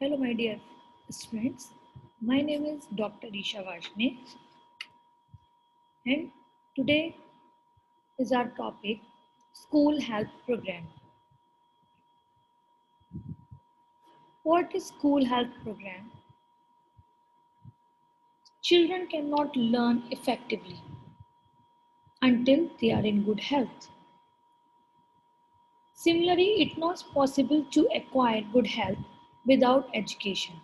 Hello, my dear students. My name is Dr. Isha Vashne, and today is our topic School Health Program. What is School Health Program? Children cannot learn effectively until they are in good health. Similarly, it is not possible to acquire good health without education,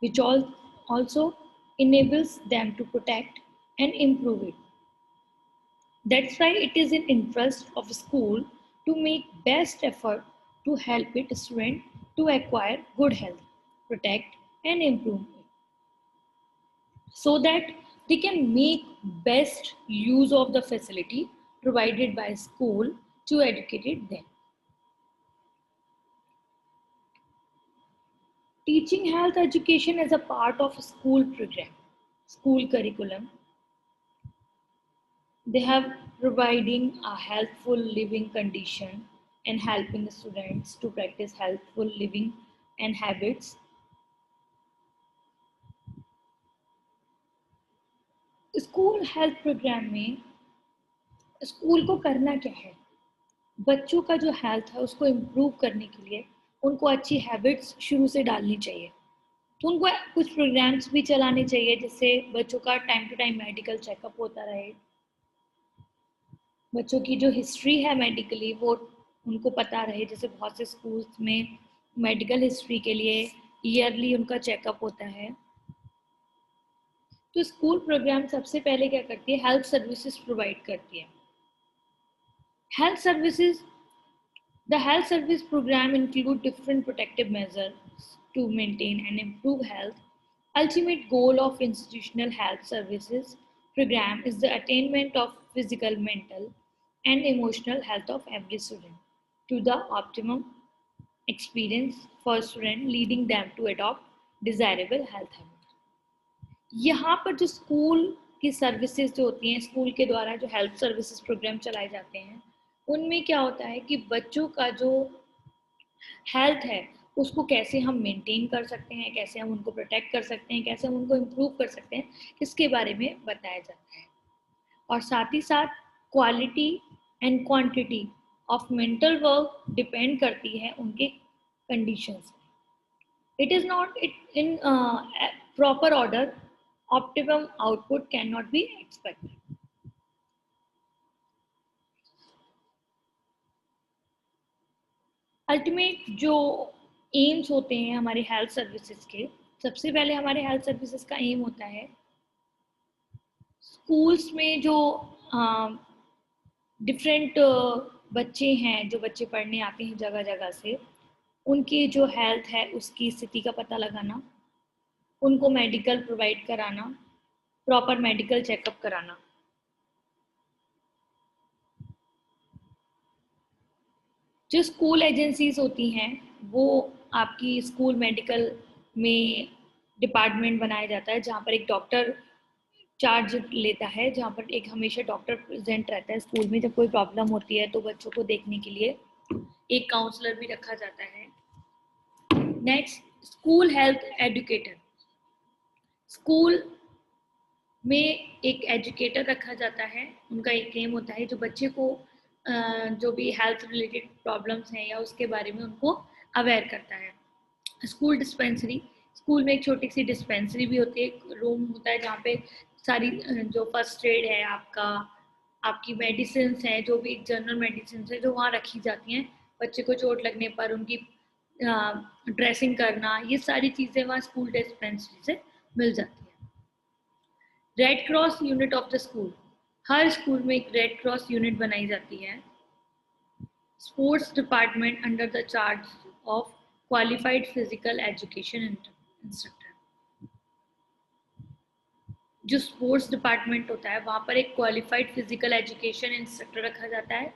which also enables them to protect and improve it. That's why it is in interest of school to make best effort to help its student to acquire good health, protect and improve it, so that they can make best use of the facility provided by school to educate them. Teaching health education as a part of school program, school curriculum. They have providing a healthful living condition and helping the students to practice healthful living and habits. School health programme में school को करना क्या है, बच्चों का जो health है उसको इम्प्रूव करने के लिए उनको अच्छी हैबिट्स शुरू से डालनी चाहिए। तो उनको कुछ प्रोग्राम्स भी चलाने चाहिए जिससे बच्चों का time to time medical checkup होता रहे, बच्चों की जो हिस्ट्री है मेडिकली वो उनको पता रहे। जैसे बहुत से स्कूल्स में मेडिकल हिस्ट्री के लिए ईयरली उनका चेकअप होता है। तो स्कूल प्रोग्राम सबसे पहले क्या करती है, हेल्थ सर्विसेज प्रोवाइड करती है। Health services, the health service programme include different protective measures to maintain and improve health. Ultimate goal of institutional health services program is the attainment of physical, mental, and emotional health of every student to the optimum experience for student, leading them to adopt desirable health habits. यहाँ पर जो school की services जो होती हैं, school के द्वारा जो हेल्थ सर्विसेज प्रोग्राम चलाए जाते हैं, उनमें क्या होता है कि बच्चों का जो हेल्थ है उसको कैसे हम मेंटेन कर सकते हैं, कैसे हम उनको प्रोटेक्ट कर सकते हैं, कैसे हम उनको इम्प्रूव कर सकते हैं, इसके बारे में बताया जाता है। और साथ ही साथ quality and quantity of mental work depend करती है उनके conditions. It is not in proper order, optimum output can not be expected. Ultimate जो एम्स होते हैं हमारे हेल्थ सर्विसेज के, सबसे पहले हमारे हेल्थ सर्विसेज का एम होता है स्कूल्स में जो डिफरेंट बच्चे हैं, जो बच्चे पढ़ने आते हैं जगह जगह से, उनकी जो हेल्थ है उसकी स्थिति का पता लगाना, उनको मेडिकल प्रोवाइड कराना, प्रॉपर मेडिकल चेकअप कराना। जो स्कूल एजेंसीज होती हैं वो आपकी स्कूल मेडिकल में डिपार्टमेंट बनाया जाता है जहाँ पर एक डॉक्टर चार्ज लेता है, जहाँ पर एक हमेशा डॉक्टर प्रेजेंट रहता है स्कूल में। जब कोई प्रॉब्लम होती है तो बच्चों को देखने के लिए एक काउंसलर भी रखा जाता है। Next, school health educator. School में एक एजुकेटर रखा जाता है, उनका एक एम होता है जो बच्चे को जो भी हेल्थ रिलेटेड प्रॉब्लम्स हैं या उसके बारे में उनको अवेयर करता है। स्कूल डिस्पेंसरी, स्कूल में एक छोटी सी डिस्पेंसरी भी होती है, एक रूम होता है जहाँ पे सारी जो फर्स्ट एड है आपका, आपकी मेडिसिन है, जो भी जनरल मेडिसिन है जो वहाँ रखी जाती हैं। बच्चे को चोट लगने पर उनकी ड्रेसिंग करना, ये सारी चीज़ें वहाँ स्कूल डिस्पेंसरी से मिल जाती है। Red cross unit of the school, her school में एक रेड क्रॉस यूनिट बनाई जाती है। Sports department under the charge of qualified physical education instructor. जो स्पोर्ट्स डिपार्टमेंट होता है वहाँ पर एक क्वालिफाइड फिजिकल एजुकेशन इंस्ट्रक्टर रखा जाता है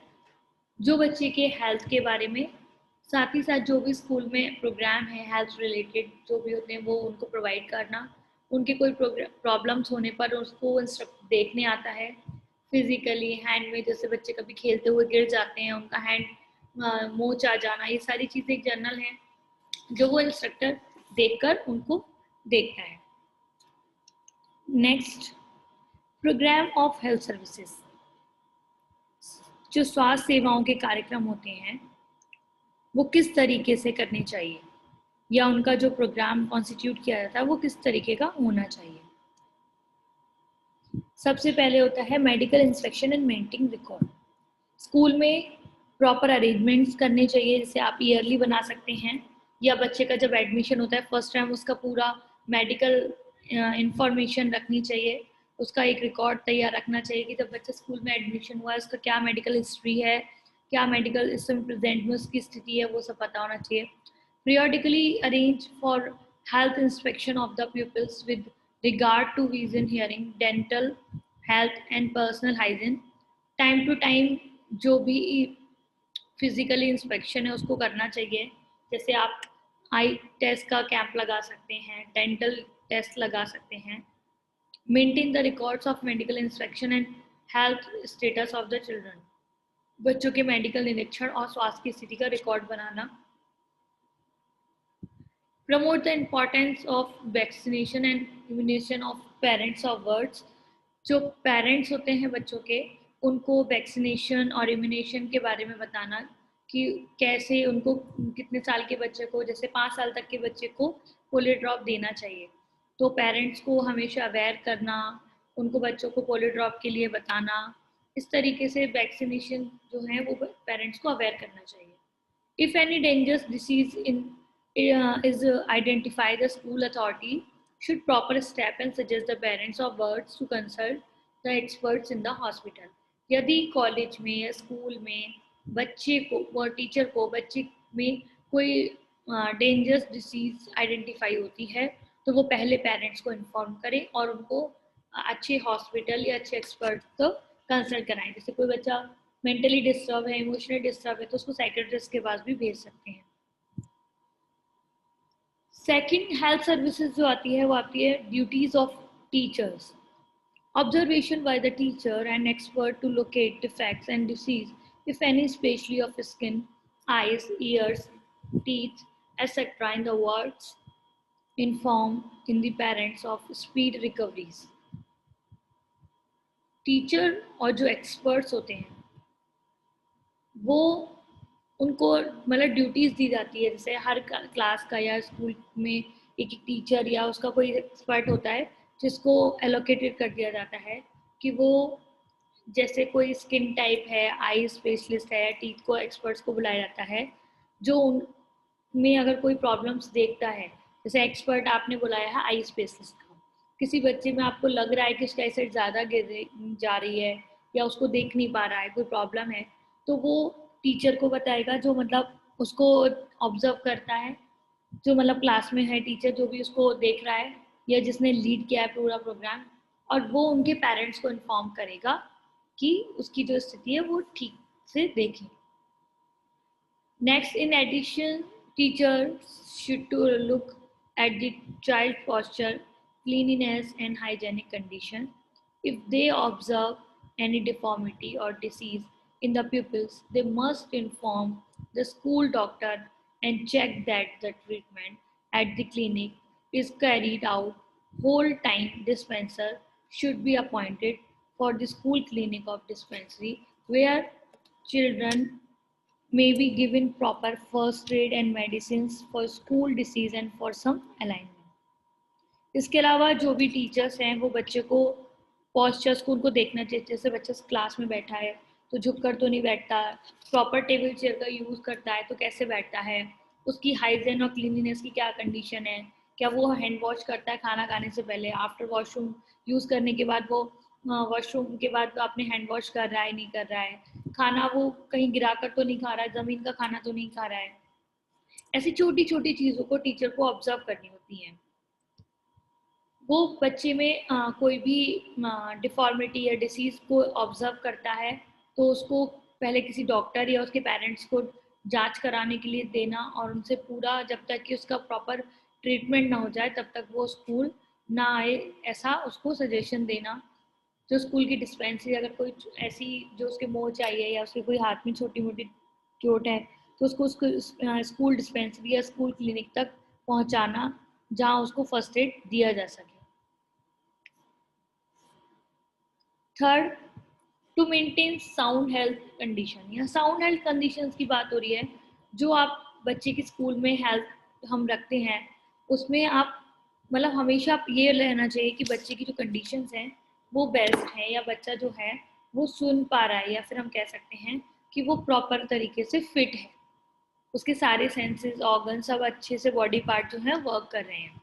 जो बच्चे के हेल्थ के बारे में, साथ ही साथ जो भी स्कूल में प्रोग्राम है हेल्थ रिलेटेड जो भी होते हैं वो उनको प्रोवाइड करना, उनके कोई प्रॉब्लम्स होने पर उसको देखने आता है फिजिकली। हैंड में जैसे बच्चे कभी खेलते हुए गिर जाते हैं, उनका हैंड मोच आ जाना, ये सारी चीज़ें एक जर्नल है जो वो इंस्ट्रक्टर देखकर उनको देखता है। Next, programme of health services. जो स्वास्थ्य सेवाओं के कार्यक्रम होते हैं वो किस तरीके से करने चाहिए, या उनका जो प्रोग्राम कॉन्स्टिट्यूट किया जाता है वो किस तरीके का होना चाहिए। सबसे पहले होता है medical inspection and maintaining record. School में प्रॉपर अरेंजमेंट्स करने चाहिए, जैसे आप ईयरली बना सकते हैं, या बच्चे का जब एडमिशन होता है फर्स्ट टाइम उसका पूरा मेडिकल इंफॉर्मेशन रखनी चाहिए, उसका एक रिकॉर्ड तैयार रखना चाहिए कि जब बच्चा स्कूल में एडमिशन हुआ है उसका क्या मेडिकल हिस्ट्री है, क्या मेडिकल इस समय प्रेजेंट में उसकी स्थिति है, वो सब पता होना चाहिए। Periodically arrange for health inspection of the pupils with regard to vision, hearing, dental health and personal hygiene. Time to time जो भी फिजिकली इंस्पेक्शन है उसको करना चाहिए, जैसे आप आई टेस्ट का कैंप लगा सकते हैं, डेंटल टेस्ट लगा सकते हैं। Maintain the records of medical inspection and health status of the children. बच्चों के मेडिकल निरीक्षण और स्वास्थ्य की स्थिति का record banana. Promote the importance of vaccination and immunization of parents of birds. जो पेरेंट्स होते हैं बच्चों के, उनको वैक्सीनेशन और इम्यूनेशन के बारे में बताना कि कैसे उनको कितने साल के बच्चे को, जैसे 5 साल तक के बच्चे को पोलियो ड्रॉप देना चाहिए, तो पेरेंट्स को हमेशा अवेयर करना, उनको बच्चों को पोलियो ड्रॉप के लिए बताना। इस तरीके से वैक्सीनेशन जो है वो पेरेंट्स को अवेयर करना चाहिए। If any dangerous disease is identified, the school authority should proper step and suggest the parents of birds to consult the experts in the hospital. यदि कॉलेज में या स्कूल में बच्चे को और टीचर को बच्चे में कोई डेंजरस डिसीज आइडेंटिफाई होती है तो वो पहले पेरेंट्स को इन्फॉर्म करें और उनको अच्छे हॉस्पिटल या अच्छे एक्सपर्ट को कंसल्ट कराएं। जैसे कोई बच्चा मेंटली डिस्टर्ब है, इमोशनली डिस्टर्ब है, तो उसको साइकेट्रिस्ट के पास भी भेज सकते हैं। सेकंड, हेल्थ सर्विसेज जो आती है वो आती है duties of teachers. Observation by the teacher and expert to locate defects and disease if any, specially of skin, eyes, ears, teeth etcetera in the words inform in the parents of speed recoveries. Teacher और जो experts होते हैं वो उनको मतलब duties दी जाती है, जैसे हर क्लास का या स्कूल में एक एक टीचर या उसका कोई एक्सपर्ट होता है जिसको एलोकेटेड कर दिया जाता है कि वो, जैसे कोई स्किन टाइप है, आई स्पेशलिस्ट है, टीथ को एक्सपर्ट्स को बुलाया जाता है जो उनमें अगर कोई प्रॉब्लम्स देखता है। जैसे एक्सपर्ट आपने बुलाया है आई स्पेशलिस्ट को, किसी बच्चे में आपको लग रहा है कि उसका आईसाइट ज़्यादा गिर जा रही है या उसको देख नहीं पा रहा है, कोई प्रॉब्लम है, तो वो टीचर को बताएगा जो मतलब उसको ऑब्जर्व करता है, जो मतलब क्लास में है टीचर जो भी उसको देख रहा है या जिसने लीड किया है पूरा प्रोग्राम, और वो उनके पेरेंट्स को इन्फॉर्म करेगा कि उसकी जो स्थिति है वो ठीक से देखें। Next, in addition teacher should to look at the child posture, cleanliness and hygienic condition. If they observe any deformity or disease in the pupils, they must inform the school doctor and check that the treatment at the clinic is carried out. Whole time dispenser should be appointed for the school clinic of dispensary where children may be given proper first aid and medicines for school disease and for some alignment. इसके अलावा जो भी teachers हैं वो बच्चे को postures को उनको देखना चाहिए, जैसे बच्चा क्लास में बैठा है तो झुककर तो नहीं बैठता, प्रॉपर टेबल चेयर का यूज़ करता है तो कैसे बैठता है, उसकी हाइजीन और क्लीनलीनेस की क्या कंडीशन है, क्या वो हैंड वॉश करता है खाना खाने से पहले, आफ्टर वॉशरूम यूज़ करने के बाद वो वॉशरूम के बाद तो आपने हैंड वॉश कर रहा है नहीं कर रहा है, खाना वो कहीं गिरा कर तो नहीं खा रहा है, ज़मीन का खाना तो नहीं खा रहा है। ऐसी छोटी छोटी चीज़ों को टीचर को ऑब्जर्व करनी होती हैं। वो बच्चे में कोई भी डिफॉर्मिटी या डिसीज़ को ऑब्जर्व करता है तो उसको पहले किसी डॉक्टर या उसके पेरेंट्स को जांच कराने के लिए देना और उनसे पूरा, जब तक कि उसका प्रॉपर ट्रीटमेंट ना हो जाए तब तक वो स्कूल ना आए, ऐसा उसको सजेशन देना। जो स्कूल की डिस्पेंसरी अगर कोई ऐसी जो उसके मोच आई है या उसके कोई हाथ में छोटी मोटी चोट है तो उसको स्कूल डिस्पेंसरी या स्कूल क्लिनिक तक पहुंचाना जहाँ उसको फर्स्ट एड दिया जा सके। Third, to maintain sound health condition, या साउंड हेल्थ कंडीशंस की बात हो रही है, जो आप बच्चे की स्कूल में हेल्थ हम रखते हैं उसमें आप मतलब हमेशा आप ये रहना चाहिए कि बच्चे की जो कंडीशंस हैं वो बेस्ट है, या बच्चा जो है वो सुन पा रहा है, या फिर हम कह सकते हैं कि वो प्रॉपर तरीके से फिट है, उसके सारे सेंसेस ऑर्गन सब अच्छे से बॉडी पार्ट जो है वर्क कर रहे हैं।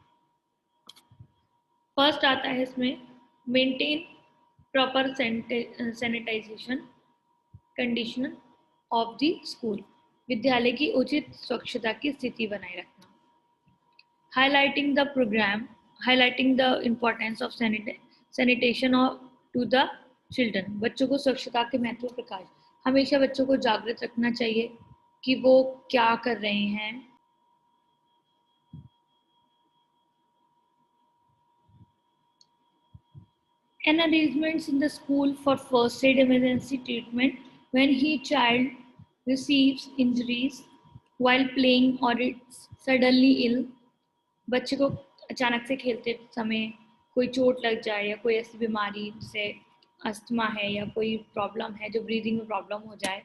फर्स्ट आता है इसमें maintain proper sanitization condition of the school, विद्यालय की उचित स्वच्छता की स्थिति बनाए रखना। Highlighting the programme, highlighting the importance of sanitation to the children, बच्चों को स्वच्छता के महत्व प्रकाश, हमेशा बच्चों को जागृत रखना चाहिए कि वो क्या कर रहे हैं। And arrangements in the school for first aid emergency treatment when he child receives injuries while playing or is suddenly ill, बच्चे को अचानक से खेलते समय कोई चोट लग जाए या कोई ऐसी बीमारी जैसे अस्थमा है या कोई प्रॉब्लम है जो ब्रीदिंग में प्रॉब्लम हो जाए,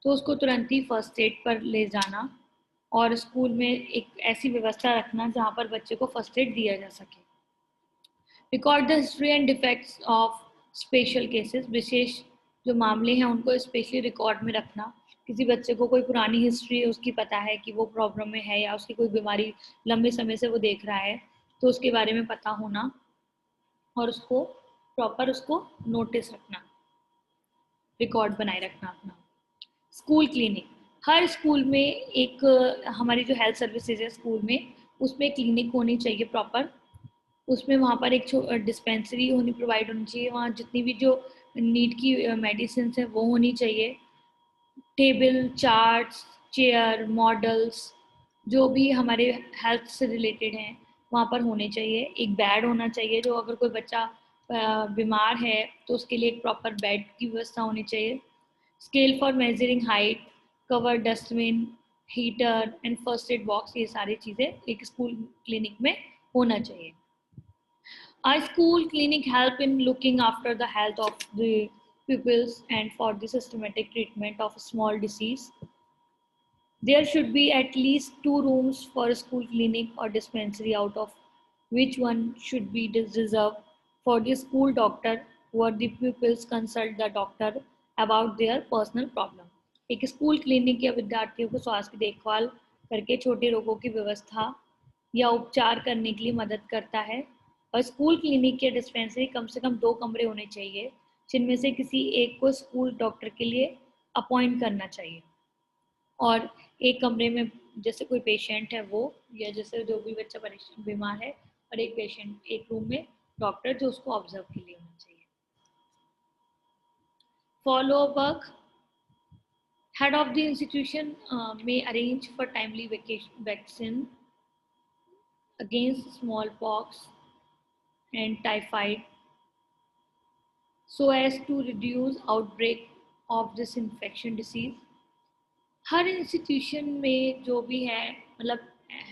तो उसको तुरंत ही फर्स्ट एड पर ले जाना और स्कूल में एक ऐसी व्यवस्था रखना जहाँ पर बच्चे को फर्स्ट एड दिया जा सके। Record the history and defects of special cases, विशेष जो मामले हैं उनको स्पेशली रिकॉर्ड में रखना। किसी बच्चे को कोई पुरानी हिस्ट्री उसकी पता है कि वो प्रॉब्लम में है या उसकी कोई बीमारी लंबे समय से वो देख रहा है, तो उसके बारे में पता होना और उसको प्रॉपर उसको नोटिस रखना, रिकॉर्ड बनाए रखना अपना। स्कूल क्लिनिक, हर स्कूल में एक हमारी जो हेल्थ सर्विसेज है स्कूल में उसमें क्लिनिक होनी चाहिए प्रॉपर, उसमें वहाँ पर एक डिस्पेंसरी होनी प्रोवाइड होनी चाहिए, वहाँ जितनी भी जो नीड की मेडिसिन है वो होनी चाहिए। टेबल, चार्ट्स, चेयर, मॉडल्स जो भी हमारे हेल्थ से रिलेटेड हैं वहाँ पर होने चाहिए। एक बेड होना चाहिए, जो अगर कोई बच्चा बीमार है तो उसके लिए एक प्रॉपर बेड की व्यवस्था होनी चाहिए। Scale for measuring height, cover, dustbin, heater and first aid box, ये सारी चीज़ें एक स्कूल क्लिनिक में होना चाहिए। A school clinic help in looking after the health of the pupils and for the systematic treatment of small disease. There should be at least 2 rooms for a school clinic or dispensary, out of which one should be reserved for the school doctor, where the pupils consult the doctor about their personal problem. एक school clinic या विद्यार्थियों को स्वास्थ्य की देखभाल करके छोटे रोगों की व्यवस्था या उपचार करने के लिए मदद करता है। और स्कूल क्लिनिक या डिस्पेंसरी कम से कम 2 कमरे होने चाहिए, जिनमें से किसी एक को स्कूल डॉक्टर के लिए अपॉइंट करना चाहिए, और एक कमरे में जैसे कोई पेशेंट है वो, या जैसे जो भी बच्चा बीमार है, और एक पेशेंट एक रूम में डॉक्टर जो उसको ऑब्जर्व के लिए होना चाहिए। Follow work, head of the institution may arrange for timely vaccine against smallpox and typhoid so as to reduce outbreak of this infection disease. Her institution में जो भी है, मतलब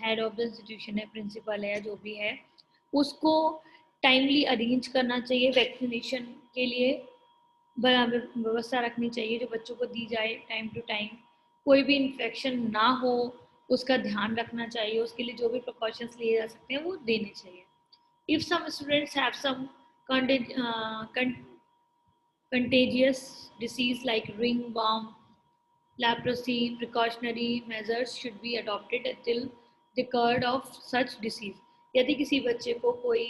हेड ऑफ द इंस्टीट्यूशन है, प्रिंसिपल है, जो भी है, उसको टाइमली अरेंज करना चाहिए वैक्सीनेशन के लिए, व्यवस्था रखनी चाहिए जो बच्चों को दी जाए टाइम टू टाइम, कोई भी इन्फेक्शन ना हो उसका ध्यान रखना चाहिए, उसके लिए जो भी प्रिकॉशंस लिए जा सकते हैं वो देने चाहिए। If some students have some contagious disease like ringworm, leprosy, precautionary measures should be adopted until the cure of such disease. यदि किसी बच्चे को कोई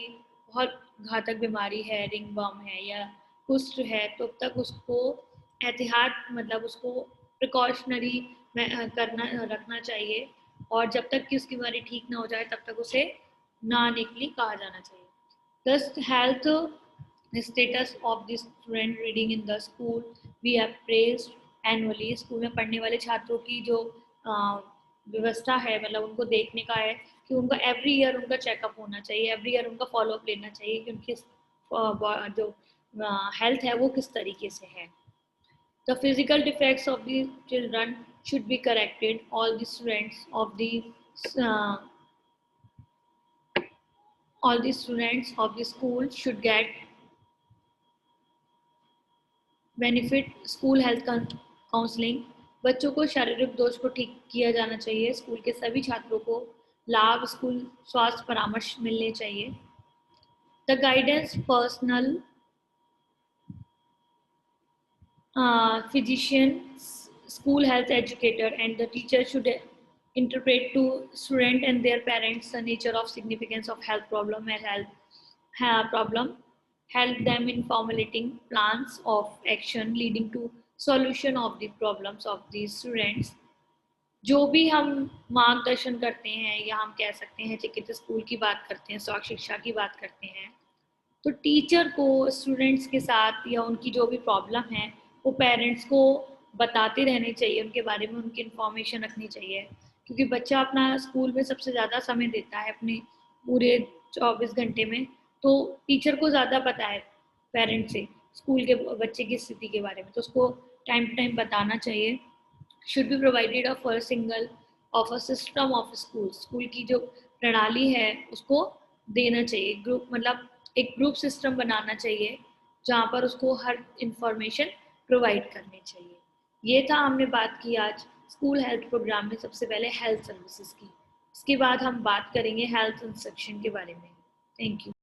बहुत घातक बीमारी है, रिंगवर्म है या कुष्ठ है, तो अब तक उसको एहतियात मतलब उसको प्रिकॉशनरी करना रखना चाहिए, और जब तक कि उसकी बीमारी ठीक ना हो जाए तब तक उसे ना आने के लिए कहा जाना चाहिए। Thus, health status of the student reading in the school we have praised annually. School में पढ़ने वाले छात्रों की जो व्यवस्था है, मतलब उनको देखने का है कि उनका एवरी ईयर उनका चेकअप होना चाहिए, एवरी ईयर उनका फॉलोअप लेना चाहिए कि उनकी जो हेल्थ है वो किस तरीके से है। The physical defects of the children should be corrected. All the students of the uh, all the students of the school should get benefit school health counselling. बच्चों को शारीरिक दोष को ठीक किया जाना चाहिए। स्कूल के सभी छात्रों को लाभ स्कूल स्वास्थ्य परामर्श मिलने चाहिए। The guidance personal physician, school health educator, and the teacher should interpret to student and their parents the nature of significance of health problem and problem, help them in formulating plans of action leading to solution of the problems of these students। जो भी हम मार्गदर्शन करते हैं या हम कह सकते हैं चिकित्सा स्कूल की बात करते हैं, स्वास्थ्य शिक्षा की बात करते हैं, तो टीचर को स्टूडेंट्स के साथ या उनकी जो भी प्रॉब्लम है वो पेरेंट्स को बताते रहने चाहिए, उनके बारे में उनकी इन्फॉर्मेशन रखनी चाहिए। क्योंकि बच्चा अपना स्कूल में सबसे ज़्यादा समय देता है अपने पूरे 24 घंटे में, तो टीचर को ज़्यादा पता है पेरेंट्स से स्कूल के बच्चे की स्थिति के बारे में, तो उसको टाइम टू टाइम बताना चाहिए। Should be provided of a single of a system of school, school की जो प्रणाली है उसको देना चाहिए। ग्रुप मतलब एक ग्रुप सिस्टम बनाना चाहिए जहाँ पर उसको हर इंफॉर्मेशन प्रोवाइड करनी चाहिए। ये था, हमने बात की आज स्कूल हेल्थ प्रोग्राम में सबसे पहले हेल्थ सर्विसेज की। इसके बाद हम बात करेंगे हेल्थ इंस्ट्रक्शन के बारे में। Thank you.